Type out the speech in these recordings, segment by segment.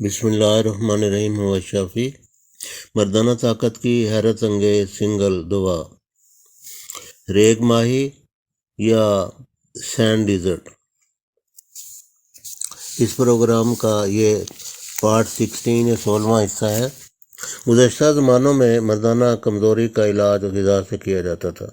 بسم اللہ الرحمن الرحیم ہوا شافی مردانہ طاقت کی حیرت انگیز سنگل دعا، ریگ ماہی یا سینڈ ڈیزرٹ۔ اس پروگرام کا یہ پارٹ 16 یا 16واں حصہ ہے۔ گزشتہ زمانوں میں مردانہ کمزوری کا علاج غذا سے کیا جاتا تھا،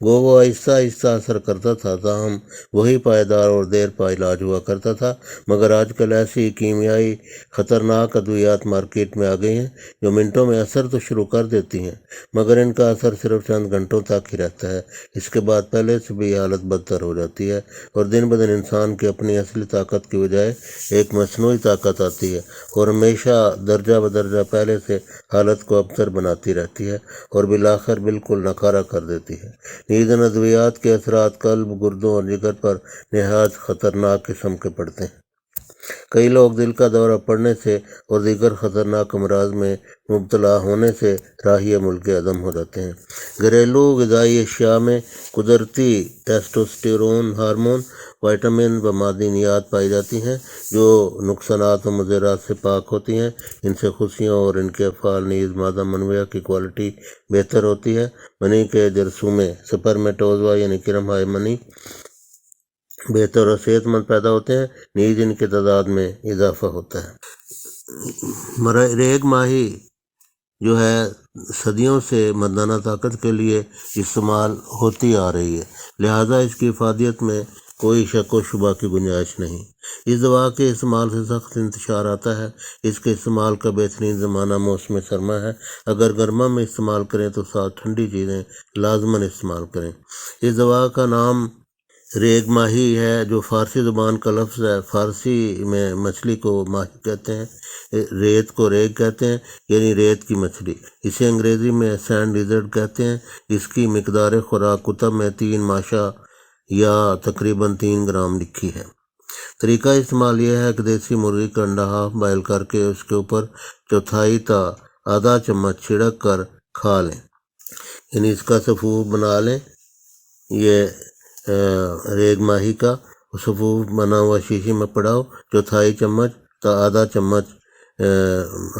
وہ آہستہ آہستہ اثر کرتا تھا، تاہم وہی پائیدار اور دیر پا علاج ہوا کرتا تھا۔ مگر آج کل ایسی کیمیائی خطرناک ادویات مارکیٹ میں آ گئی ہیں جو منٹوں میں اثر تو شروع کر دیتی ہیں، مگر ان کا اثر صرف چند گھنٹوں تک ہی رہتا ہے۔ اس کے بعد پہلے سے بھی حالت بدتر ہو جاتی ہے اور دن بدن انسان کی اپنی اصلی طاقت کی بجائے ایک مصنوعی طاقت آتی ہے اور ہمیشہ درجہ بدرجہ پہلے سے حالت کو ابتر بناتی رہتی ہے اور بالآخر بالکل ناکارہ کر دیتی ہے۔ نیز ان ادویات کے اثرات قلب، گردوں اور جگر پر نہایت خطرناک قسم کے پڑتے ہیں۔ کئی لوگ دل کا دورہ پڑنے سے اور دیگر خطرناک امراض میں مبتلا ہونے سے راہی ملک عدم ہو جاتے ہیں۔ گھریلو غذائی اشیاء میں قدرتی ٹیسٹوسٹیرون ہارمون، وٹامن و معدنیات پائی جاتی ہیں جو نقصانات و مضرات سے پاک ہوتی ہیں۔ ان سے خوشیوں اور ان کے افعال نیز مادہ منویہ کی کوالٹی بہتر ہوتی ہے۔ منی کے جرثومے سپرمیٹوزوا یعنی کرم منی بہتر اور صحت مند پیدا ہوتے ہیں، نیز ان کے تعداد میں اضافہ ہوتا ہے۔ ریگ ماہی جو ہے صدیوں سے مردانہ طاقت کے لیے استعمال ہوتی آ رہی ہے، لہذا اس کی افادیت میں کوئی شک و شبہ کی گنجائش نہیں۔ اس دوا کے استعمال سے سخت انتشار آتا ہے۔ اس کے استعمال کا بہترین زمانہ موسم سرما ہے۔ اگر گرما میں استعمال کریں تو ساتھ ٹھنڈی چیزیں لازماً استعمال کریں۔ اس دوا کا نام ریگ ماہی ہے جو فارسی زبان کا لفظ ہے۔ فارسی میں مچھلی کو ماہی کہتے ہیں، ریت کو ریگ کہتے ہیں یعنی ریت کی مچھلی۔ اسے انگریزی میں سینڈ ڈیزرٹ کہتے ہیں۔ اس کی مقدار خوراک کتب میں 3 ماشا یا تقریباً 3 گرام لکھی ہے۔ طریقہ استعمال یہ ہے کہ دیسی مرغی کا انڈا ہاف بائل کر کے اس کے اوپر چوتھائی تا آدھا چمچ چھڑک کر کھا لیں، یعنی اس کا سفوف بنا لیں۔ یہ ریگ ماہی کا سفوف بنا ہوا شیشے میں پڑا ہو، چوتھائی چمچ تا آدھا چمچ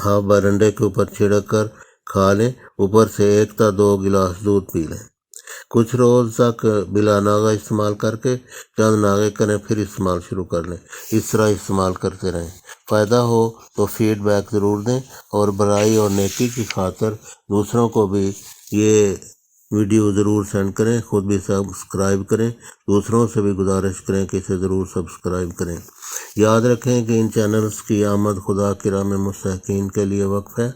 ہاف بائل انڈے کے اوپر چھڑک کر کھا لیں، اوپر سے 1 تا 2 گلاس دودھ پی لیں۔ کچھ روز تک بلا ناغہ استعمال کر کے چند ناغے کریں، پھر استعمال شروع کر لیں۔ اس طرح استعمال کرتے رہیں۔ فائدہ ہو تو فیڈ بیک ضرور دیں اور برائی اور نیکی کی خاطر دوسروں کو بھی یہ ویڈیو ضرور سینڈ کریں، خود بھی سبسکرائب کریں، دوسروں سے بھی گزارش کریں کہ اسے ضرور سبسکرائب کریں۔ یاد رکھیں کہ ان چینلز کی آمد خدا کی راہ میں مستحقین کے لیے وقف ہے۔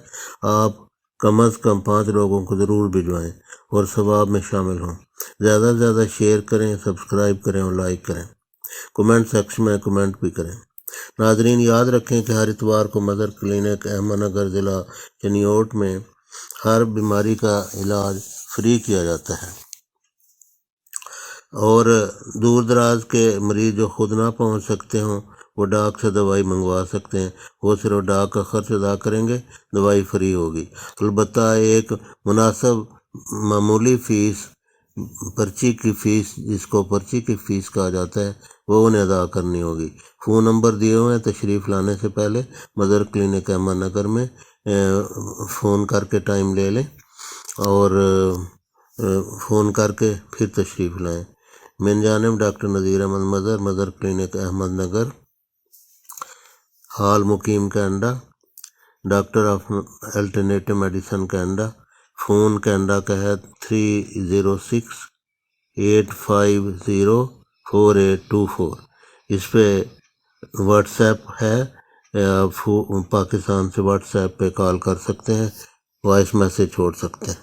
آپ کم از کم 5 لوگوں کو ضرور بھجوائیں اور ثواب میں شامل ہوں۔ زیادہ سے زیادہ شیئر کریں، سبسکرائب کریں اور لائک کریں۔ کومنٹ سیکشن میں کومنٹ بھی کریں۔ ناظرین یاد رکھیں کہ ہر اتوار کو مدر کلینک احمد نگر ضلع چنیوٹ میں ہر بیماری کا علاج فری کیا جاتا ہے، اور دور دراز کے مریض جو خود نہ پہنچ سکتے ہوں وہ ڈاک سے دوائی منگوا سکتے ہیں۔ وہ صرف ڈاک کا خرچ ادا کریں گے، دوائی فری ہوگی۔ البتہ ایک مناسب معمولی فیس، پرچی کی فیس، جس کو پرچی کی فیس کہا جاتا ہے، وہ انہیں ادا کرنی ہوگی۔ فون نمبر دیے ہوئے ہیں، تشریف لانے سے پہلے مدر کلینک احمد نگر میں فون کر کے ٹائم لے لیں اور فون کر کے پھر تشریف لائیں۔ من جانب doctor Nazir Ahmad mother clinic Ahmad Nagar, حال مقیم Canada, doctor of alternative medicine Canada. Phone Canada کا ہے 306-850-4824۔ اس پہ واٹس ایپ ہے، پاکستان سے واٹس ایپ پہ کال کر سکتے ہیں، وائس میسیج چھوڑ سکتے ہیں۔